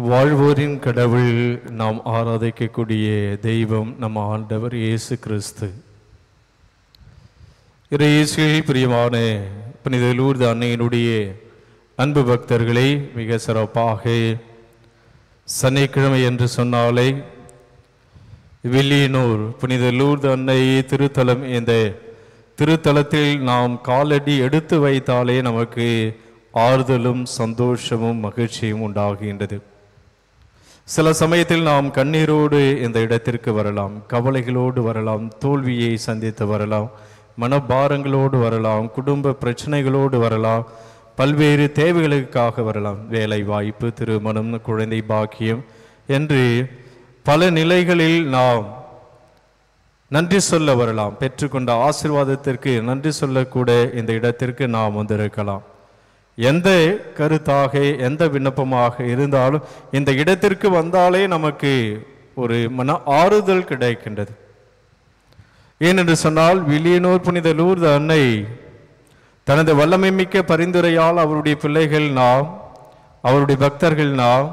வாழ்வோரின் கடவுள், நாம் ஆராதிக்கக்கூடிய தெய்வம் நம் ஆண்டவர் இயேசு கிறிஸ்து. இயேசுவில் பிரியமான புனித லூர்து அன்னையினுடைய அன்பு பக்தர்களை, மிக சிறப்பாக சனிக்கிழமை என்று சொன்னாலே வில்லியனூர் புனித லூர்து அன்னை திருத்தலம், இந்த திருத்தலத்தில் நாம் காலடி எடுத்து வைத்தாலே நமக்கு ஆறுதலும் சந்தோஷமும் மகிழ்ச்சியும் உண்டாகின்றது. சில சமயத்தில் நாம் கண்ணீரோடு இந்த இடத்திற்கு வரலாம், கவலைகளோடு வரலாம், தோல்வியை சந்தித்து வரலாம், மனபாரங்களோடு வரலாம், குடும்ப பிரச்சனைகளோடு வரலாம், பல்வேறு தேவைகளுக்காக வரலாம், வேலை வாய்ப்பு, திருமணம், குழந்தை பாக்கியம் என்று பல நிலைகளில் நாம் நன்றி சொல்ல வரலாம். பெற்றுக்கொண்ட ஆசீர்வாதத்திற்கு நன்றி சொல்லக்கூட இந்த இடத்திற்கு நாம் வந்திருக்கலாம். எந்த கருத்தாக, எந்த விண்ணப்பமாக இருந்தாலும் இந்த இடத்திற்கு வந்தாலே நமக்கு ஒரு மன ஆறுதல் கிடைக்கின்றது. ஏனென்று சொன்னால், வில்லியனூர் புனித லூர்து அன்னை தனது வல்லமை மிக்க பரிந்துரையால் அவருடைய பிள்ளைகள் நாம், அவருடைய பக்தர்கள் நாம்,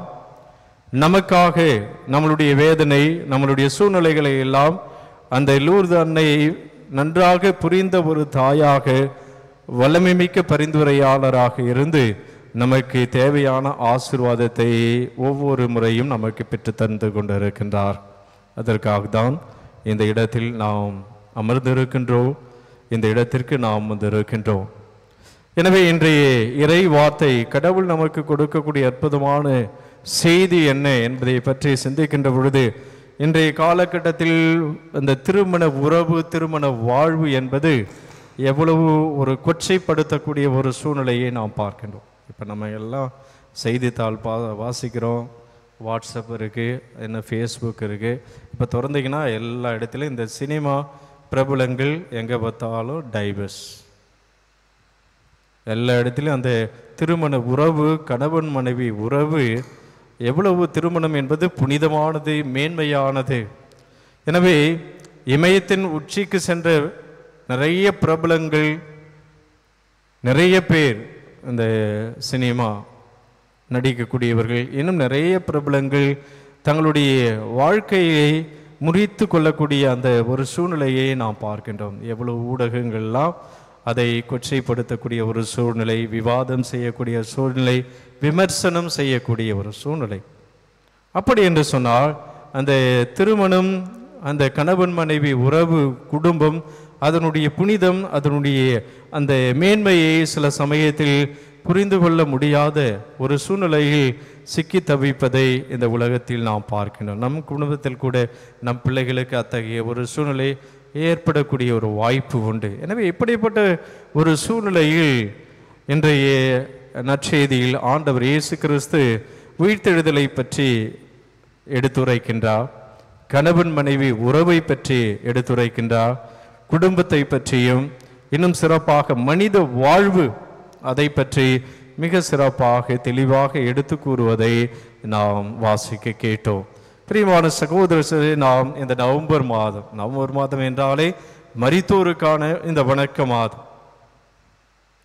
நமக்காக நம்மளுடைய வேதனை, நம்மளுடைய சூழ்நிலைகளை எல்லாம் அந்த லூர்து அன்னையை நன்றாக புரிந்த ஒரு தாயாக, வல்லமை மிக்க பரிந்துரையாளராக இருந்து நமக்கு தேவையான ஆசீர்வாதத்தை ஒவ்வொரு முறையும் நமக்கு பெற்று தந்து கொண்டிருக்கின்றார். அதற்காக தான் இந்த இடத்தில் நாம் அமர்ந்திருக்கின்றோம், இந்த இடத்திற்கு நாம் வந்திருக்கின்றோம். எனவே இன்றைய இறை வார்த்தை, கடவுள் நமக்கு கொடுக்கக்கூடிய அற்புதமான செய்தி என்ன என்பதை பற்றி சிந்திக்கின்ற பொழுது, இன்றைய காலகட்டத்தில் அந்த திருமண உறவு, திருமண வாழ்வு என்பது எவ்வளவு ஒரு கொச்சைப்படுத்தக்கூடிய ஒரு சூழ்நிலையை நாம் பார்க்கின்றோம். இப்போ நம்ம எல்லாம் செய்தித்தாள் வாசிக்கிறோம், வாட்ஸ்அப் இருக்குது, என்ன ஃபேஸ்புக் இருக்குது. இப்போ திறந்தீங்கன்னா எல்லா இடத்துலையும் இந்த சினிமா பிரபலங்கள் எங்கே பார்த்தாலும் டைவர்ஸ், எல்லா இடத்துலையும் அந்த திருமண உறவு, கணவன் மனைவி உறவு, எவ்வளவு திருமணம் என்பது புனிதமானது, மேன்மையானது. எனவே இமயத்தின் உச்சிக்கு சென்ற நிறைய பிரபலங்கள், நிறைய பேர், இந்த சினிமா நடிக்கக்கூடியவர்கள், இன்னும் நிறைய பிரபலங்கள் தங்களுடைய வாழ்க்கையை முறித்து கொள்ளக்கூடிய அந்த ஒரு சூழ்நிலையை நாம் பார்க்கின்றோம். எவ்வளவு ஊடகங்கள்லாம் அதை கொச்சைப்படுத்தக்கூடிய ஒரு சூழ்நிலை, விவாதம் செய்யக்கூடிய சூழ்நிலை, விமர்சனம் செய்யக்கூடிய ஒரு சூழ்நிலை. அப்படி என்று சொன்னால், அந்த திருமணம், அந்த கணவன் மனைவி உறவு, குடும்பம், அதனுடைய புனிதம், அதனுடைய அந்த மேன்மையை சில சமயத்தில் புரிந்து கொள்ள முடியாத ஒரு சூழ்நிலையில் சிக்கி தவிப்பதை இந்த உலகத்தில் நாம் பார்க்கின்றோம். நம் குடும்பத்தில் கூட நம் பிள்ளைகளுக்கு அத்தகைய ஒரு சூழ்நிலை ஏற்படக்கூடிய ஒரு வாய்ப்பு உண்டு. எனவே இப்படிப்பட்ட ஒரு சூழ்நிலையில் இன்றைய நற்செய்தியில் ஆண்டவர் இயேசு கிறிஸ்து உயிர்த்தெழுதலை பற்றி எடுத்துரைக்கின்றார், கணவன் மனைவி உறவை பற்றி எடுத்துரைக்கின்றார், குடும்பத்தை பற்றியும், இன்னும் சிறப்பாக மனித வாழ்வு, அதை பற்றி மிக சிறப்பாக தெளிவாக எடுத்து கூறுவதை நாம் வாசிக்க கேட்டோம். பிரியமான சகோதரர்களே, நாம் இந்த நவம்பர் மாதம் என்றாலே மரித்தோருக்கான இந்த வணக்க மாதம்.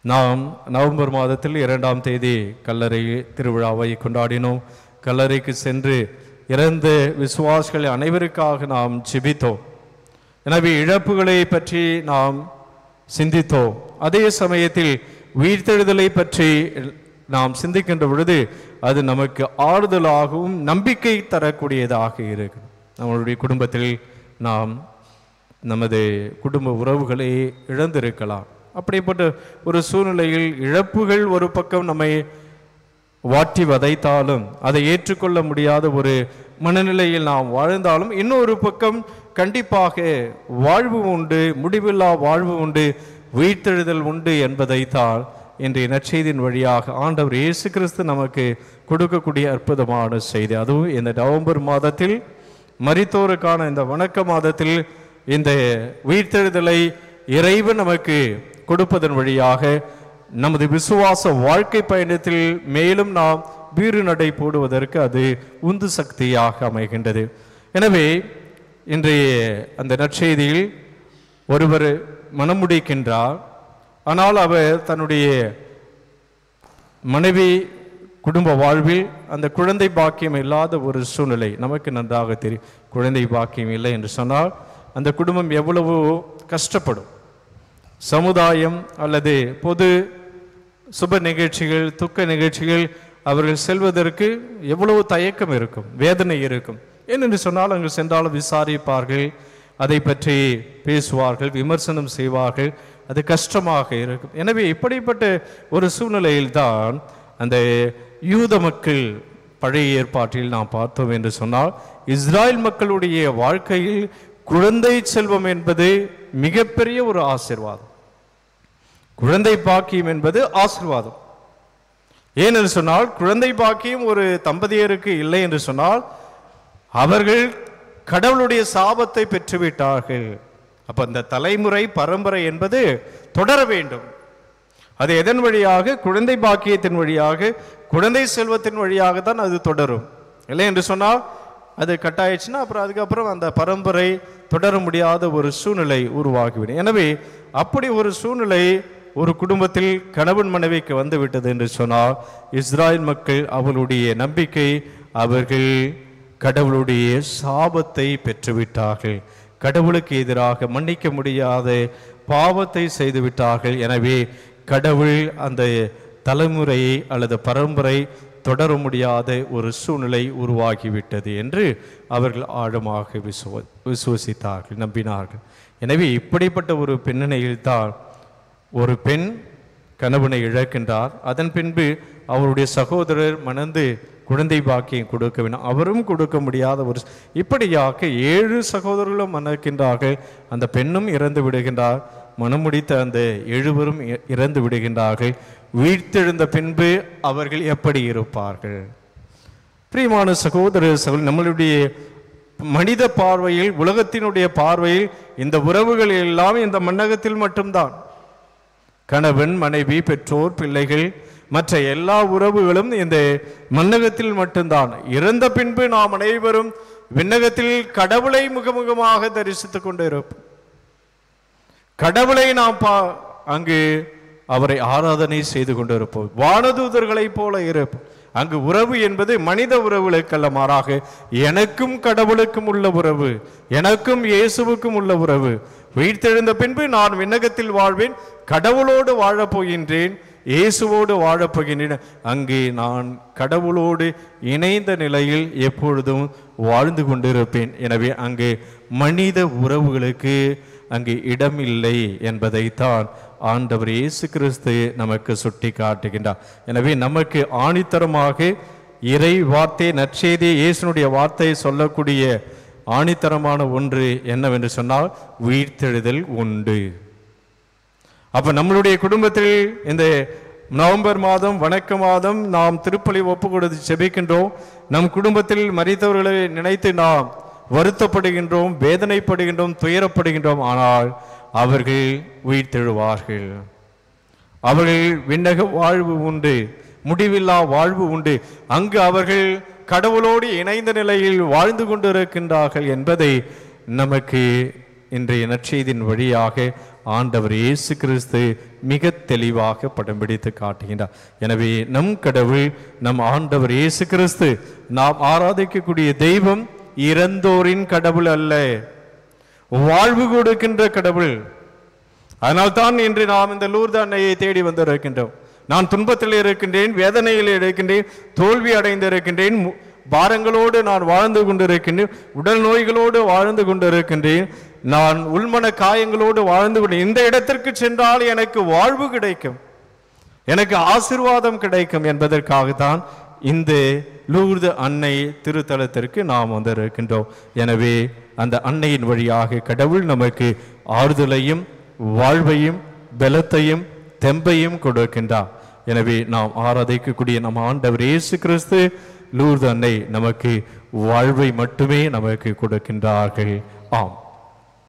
நாம் நவம்பர் மாதத்தில் 2ஆம் தேதி கல்லறை திருவிழாவை கொண்டாடினோம். கல்லறைக்கு சென்று இறந்த விசுவாசிகள் அனைவருக்காக நாம் ஜெபித்தோம். எனவே இழப்புகளை பற்றி நாம் சிந்தித்தோம். அதே சமயத்தில் உயிர்த்தெழுதலை பற்றி நாம் சிந்திக்கின்ற பொழுது அது நமக்கு ஆறுதலாகவும் நம்பிக்கை தரக்கூடியதாக இருக்கு. நம்மளுடைய குடும்பத்தில் நாம் நமது குடும்ப உறவுகளை இழந்திருக்கலாம். அப்படிப்பட்ட ஒரு சூழ்நிலையில் இழப்புகள் ஒரு பக்கம் நம்மை வாட்டி வதைத்தாலும், அதை ஏற்றுக்கொள்ள முடியாத ஒரு மனநிலையில் நாம் வாழ்ந்தாலும், இன்னொரு பக்கம் கண்டிப்பாக வாழ்வு உண்டு, முடிவில்லா வாழ்வு உண்டு, உயிர்த்தெழுதல் உண்டு என்பதைத்தான் இன்றைய நற்செய்தியின் வழியாக ஆண்டவர் இயேசு கிறிஸ்து நமக்கு கொடுக்கக்கூடிய அற்புதமான செய்தி. அதுவும் இந்த நவம்பர் மாதத்தில், மரித்தோருக்கான இந்த வணக்க மாதத்தில், இந்த உயிர்த்தெழுதலை இறைவன் நமக்கு கொடுப்பதன் வழியாக நமது விசுவாச வாழ்க்கை பயணத்தில் மேலும் நாம் வீறு நடை போடுவதற்கு அது உந்து சக்தியாக அமைகின்றது. எனவே இன்றைய அந்த நற்செய்தியில் ஒருவர் மனமுடிக்கின்றார். ஆனால் அவர் தன்னுடைய மனைவி குடும்ப வாழ்வில் அந்த குழந்தை பாக்கியம் இல்லாத ஒரு சூழ்நிலை நமக்கு நன்றாக தெரியும். குழந்தை பாக்கியம் இல்லை என்று சொன்னால் அந்த குடும்பம் எவ்வளவோ கஷ்டப்படும். சமுதாயம் அல்லது பொது சுப நிகழ்ச்சிகள், துக்க நிகழ்ச்சிகள் அவர்கள் செல்வதற்கு எவ்வளவு தயக்கம் இருக்கும், வேதனை இருக்கும். ஏனென்று சொன்னால் அங்கு சென்றாலும் விசாரிப்பார்கள், அதை பற்றி பேசுவார்கள், விமர்சனம் செய்வார்கள், அது கஷ்டமாக இருக்கும். எனவே இப்படிப்பட்ட ஒரு சூழ்நிலையில்தான் அந்த யூத மக்கள் பழைய ஏற்பாட்டில் நாம் பார்த்தோம் என்று சொன்னால் இஸ்ராயல் மக்களுடைய வாழ்க்கையில் குழந்தை செல்வம் என்பது மிகப்பெரிய ஒரு ஆசீர்வாதம். குழந்தை பாக்கியம் என்பது ஆசீர்வாதம். ஏனென்று சொன்னால் குழந்தை பாக்கியம் ஒரு தம்பதியருக்கு இல்லை என்று சொன்னால் அவர்கள் கடவுளுடைய சாபத்தை பெற்றுவிட்டார்கள். அப்ப அந்த தலைமுறை பரம்பரை என்பது தொடர வேண்டும். அது எதன் வழியாக? குழந்தை பாக்கியத்தின் வழியாக, குழந்தை செல்வத்தின் வழியாக தான் அது தொடரும். இல்லை என்று சொன்னால் அது கட்டாயிடுச்சுன்னா அப்புறம் அதுக்கப்புறம் அந்த பரம்பரை தொடர முடியாத ஒரு சூழ்நிலை உருவாகிவிடும். எனவே அப்படி ஒரு சூழ்நிலை ஒரு குடும்பத்தில் கணவன் மனைவிக்கு வந்து விட்டது என்று சொன்னால் இஸ்ராயல் மக்கள் அவர்களுடைய நம்பிக்கை, அவர்கள் கடவுளுடைய சாபத்தை பெற்றுவிட்டார்கள். கடவுளுக்கு எதிராக மன்னிக்க முடியாத பாவத்தை செய்து விட்டார்கள். எனவே கடவுள் அந்த தலைமுறையை அல்லது பரம்பரை தொடர முடியாத ஒரு சூழ்நிலை உருவாகிவிட்டது என்று அவர்கள் ஆழமாக விசுவசித்தார்கள், நம்பினார்கள். எனவே இப்படிப்பட்ட ஒரு பின்னணியில்தான் ஒரு பெண் கணவனை இழக்கின்றார். அதன் பின்பு அவருடைய சகோதரர் மணந்து குழந்தை பாக்கியம் கொடுக்க வேண்டும், அவரும் கொடுக்க முடியாத ஒரு இப்படியாக 7 சகோதரர்களும் மணக்கின்றார்கள். அந்த பெண்ணும் இறந்து விடுகின்றார். மனம் முடித்த அந்த 7 இறந்து விடுகின்றார்கள். வீழ்த்தெழுந்த பின்பு அவர்கள் எப்படி இருப்பார்கள்? பிரியமான சகோதர சகோதரி, நம்மளுடைய மனித பார்வையில், உலகத்தினுடைய பார்வையில் இந்த உறவுகள் எல்லாம் இந்த மண்ணகத்தில் மட்டும்தான். கணவன், மனைவி, பெற்றோர், பிள்ளைகள், மற்ற எல்லா உறவுகளும் இந்த மண்ணகத்தில் மட்டும்தான். இறந்த பின்பு நாம் அனைவரும் விண்ணகத்தில் கடவுளை முகமுகமாக தரிசித்துக் கொண்டு இருப்போம். கடவுளை நாம் அங்கு அவரை ஆராதனை செய்து கொண்டு இருப்போம். வானதூதர்களை போல இருப்போம். அங்கு உறவு என்பது மனித உறவுகளுக்கல்ல, மாறாக எனக்கும் கடவுளுக்கும் உள்ள உறவு, எனக்கும் இயேசுவுக்கும் உள்ள உறவு. உயிர்த்தெழுந்த பின்பு நான் விண்ணகத்தில் வாழ்வேன், கடவுளோடு வாழப்போகின்றேன், இயேசுவோடு வாழப்போகின்றேன். அங்கே நான் கடவுளோடு இணைந்த நிலையில் எப்பொழுதும் வாழ்ந்து கொண்டிருப்பேன். எனவே அங்கே மனித உறவுகளுக்கு அங்கே இடமில்லை என்பதைத்தான் ஆண்டவர் இயேசு கிறிஸ்து நமக்கு சுட்டி காட்டுகின்றார். எனவே நமக்கு ஆணித்தரமாக இறை வார்த்தை, நற்செய்தி, இயேசுனுடைய வார்த்தை சொல்லக்கூடிய ஆணித்தரமான ஒன்று என்னவென்று சொன்னால் உயிர்த்தெழுதல் உண்டு. அப்ப நம்மளுடைய குடும்பத்தில் இந்த நவம்பர் மாதம், வணக்க மாதம், நாம் திருப்பலி ஒப்பு கொடுத்து செபிக்கின்றோம். நம் குடும்பத்தில் மரித்தவர்களை நினைத்து நாம் வருத்தப்படுகின்றோம், வேதனைப்படுகின்றோம், துயரப்படுகின்றோம். ஆனால் அவர்கள் உயிர்த்தெழுவார்கள். அவர்கள் விண்ணக வாழ்வு உண்டு, முடிவில்லா வாழ்வு உண்டு. அங்கு அவர்கள் கடவுளோடு இணைந்த நிலையில் வாழ்ந்து கொண்டிருக்கின்றார்கள் என்பதை நமக்கு இன்றைய நற்செய்தியின் வழியாக ஆண்டவர் இயேசு கிறிஸ்து மிக தெளிவாக படம் பிடித்து காட்டுகின்றார். எனவே நம் கடவுள், நம் ஆண்டவர் இயேசு கிறிஸ்து, நாம் ஆராதிக்கக்கூடிய தெய்வம் இறந்தோரின் கடவுள் அல்ல, வாழ்வு கொடுக்கின்ற கடவுள். அதனால்தான் இன்று நாம் இந்த லூர்து அன்னையை தேடி வந்திருக்கின்றோம். நான் துன்பத்தில் இருக்கின்றேன், வேதனையில் இருக்கின்றேன், தோல்வி அடைந்திருக்கின்றேன், பாரங்களோடு நான் வாழ்ந்து கொண்டிருக்கின்றேன், உடல் நோய்களோடு வாழ்ந்து கொண்டிருக்கின்றேன், நான் உள்மன காயங்களோடு வாழ்ந்து கொண்டு இந்த இடத்திற்கு சென்றால் எனக்கு வாழ்வு கிடைக்கும், எனக்கு ஆசீர்வாதம் கிடைக்கும் என்பதற்காகத்தான் இந்த லூர்து அன்னை திருத்தலத்திற்கு நாம் வந்திருக்கின்றோம். எனவே அந்த அன்னையின் வழியாக கடவுள் நமக்கு ஆறுதலையும் வாழ்வையும் பலத்தையும் தெம்பையும் கொடுக்கின்றார். எனவே நாம் ஆராதிக்கக்கூடிய நம் ஆண்டவர் இயேசு கிறிஸ்து, லூர்து அன்னை நமக்கு வாழ்வை மட்டுமே நமக்கு கொடுக்கின்றார்கள். ஆம்.